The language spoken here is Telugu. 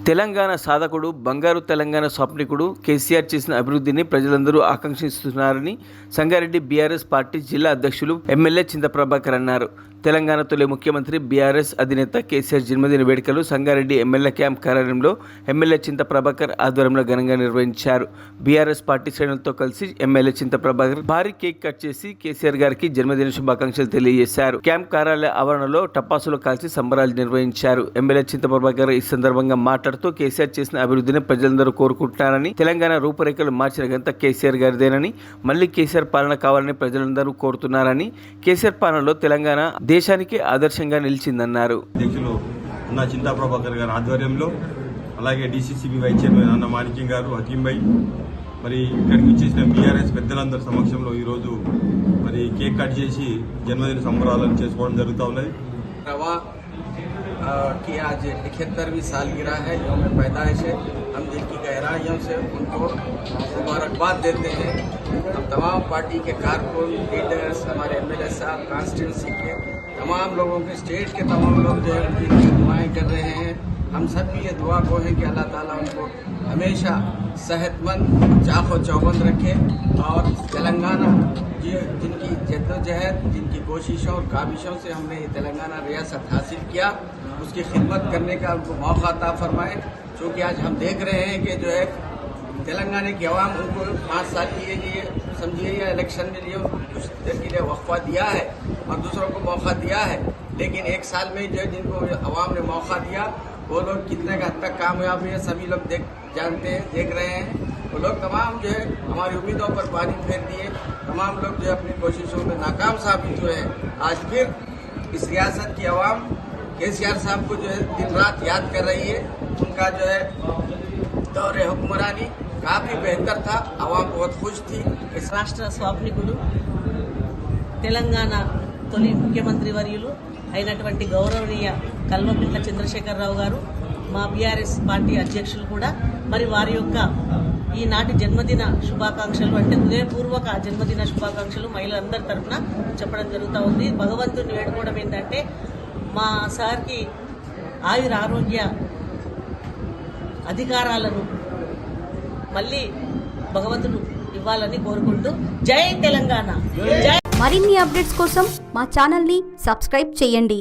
తెలంగాణ సాధకుడు, బంగారు తెలంగాణ స్వప్నికుడు కేసీఆర్ చేసిన అభివృద్ధిని ప్రజలందరూ ఆకాంక్షిస్తున్నారని సంగారెడ్డి బీఆర్ఎస్ పార్టీ జిల్లా అధ్యక్షులు ఎమ్మెల్యే చింత ప్రభాకర్ అన్నారు. తెలంగాణ తొలి ముఖ్యమంత్రి బీఆర్ఎస్ అధినేత కేసీఆర్ జన్మదిన వేడుకలు సంగారెడ్డి ఎమ్మెల్యే క్యాంప్ కార్యాలయంలో ఎమ్మెల్యే చింత ప్రభాకర్ ఆధ్వర్యంలో ఘనంగా నిర్వహించారు. బీఆర్ఎస్ పార్టీ శ్రేణులతో కలిసి ఎమ్మెల్యే చింత ప్రభాకర్ భారీ కేక్ కట్ చేసి కేసీఆర్ గారికి జన్మదిన శుభాకాంక్షలు తెలియజేశారు. క్యాంప్ కార్యాలయ ఆవరణలో టపాసులు కాల్చి సంబరాలు నిర్వహించారు. ఎమ్మెల్యే చింత ప్రభాకర్ ఈ సందర్భంగా మాట్లాడుతూ కేసీఆర్ చేసిన అభివృద్ధిని ప్రజలందరూ కోరుకుంటున్నారని, తెలంగాణ రూపురేఖలు మార్చిన ఘనత కేసీఆర్ గారిదేనని, మళ్లీ కేసీఆర్ పాలన కావాలని ప్రజలందరూ కోరుతున్నారని, కేసీఆర్ పాలనలో తెలంగాణ దేశానికి ఆదర్శంగా నిలిచిందన్నారు. అధ్యక్షులు ఉన్న చింతా ప్రభాకర్ గారి ఆధ్వర్యంలో, అలాగే డీసీసీబీ వైస్ చైర్మన్ అన్న మాణిక్యం గారు, హకీం భాయ్, మరి ఇక్కడికి వచ్చేసిన బీఆర్ఎస్ పెద్దలందరి సమక్షంలో ఈరోజు మరి కేక్ కట్ చేసి జన్మదిన సంబరాలను చేసుకోవడం జరుగుతూ ఉన్నది. कि आज 71वीं सालगिरह है, यौम पैदाइश है। हम दिल की गहराइयों से उनको मुबारकबाद देते हैं। हम तमाम पार्टी के कारकुन, लीडर्स, हमारे एमएलए साहब, कॉन्स्टिट्यूंसी के तमाम लोगों के, स्टेट के तमाम लोग जो है उनकी दुआएं कर रहे हैं। हम सब भी ये दुआ को है कि अल्लाह ताला उनको हमेशा सेहतमंद, चाको चौबंद रखे और तेलंगाना जिनकी जद्दोजहद, जिनकी कोशिशों और काबिशों से हमने ये तेलंगाना रियासत हासिल किया, उसकी खिदमत करने का उनको मौका अता फरमाए। क्योंकि आज हम देख रहे हैं कि जो है तेलंगाना की आवाम उनको 5 साल के लिए समझिए या इलेक्शन में लिए कुछ देर के लिए वक्फा दिया है और दूसरों को मौका दिया है, लेकिन 1 साल में जो है जिनको आवाम ने मौका दिया वो लोग कितने का हद तक कामयाब हुए सभी लोग जानते हैं, देख रहे हैं। वो लोग तमाम जो है हमारी उम्मीदों पर पानी फेर दिए, तमाम लोग जो है अपनी कोशिशों में नाकाम साबित हुए हैं। आज फिर इस रियासत की आवाम केसीआर साहब को जो है दिन रात याद कर रही है। उनका जो है दौरे हुक्मरानी काफ़ी बेहतर था, आवाम बहुत खुश थी। రాష్ట్ర స్వాప్నికుడు, తెలంగాణ తొలి ముఖ్యమంత్రి వర్యులు అయినటువంటి గౌరవనీయ కల్వకుంట్ల చంద్రశేఖరరావు గారు, మా బీఆర్ఎస్ పార్టీ అధ్యక్షులు కూడా మరి వారి యొక్క ఈనాటి జన్మదిన శుభాకాంక్షలు, అంటే హృదయపూర్వక జన్మదిన శుభాకాంక్షలు మహిళలందరి తరఫున చెప్పడం జరుగుతూ ఉంది. భగవంతుని వేడుకోవడం ఏంటంటే మా సార్కి ఆయుర ఆరోగ్య అధికారాలను మళ్ళీ భగవంతుడు ఇవ్వాలని కోరుకుంటూ జై తెలంగాణ. జై. మరిన్ని అప్డేట్స్ కోసం మా ఛానల్ని సబ్స్క్రైబ్ చేయండి.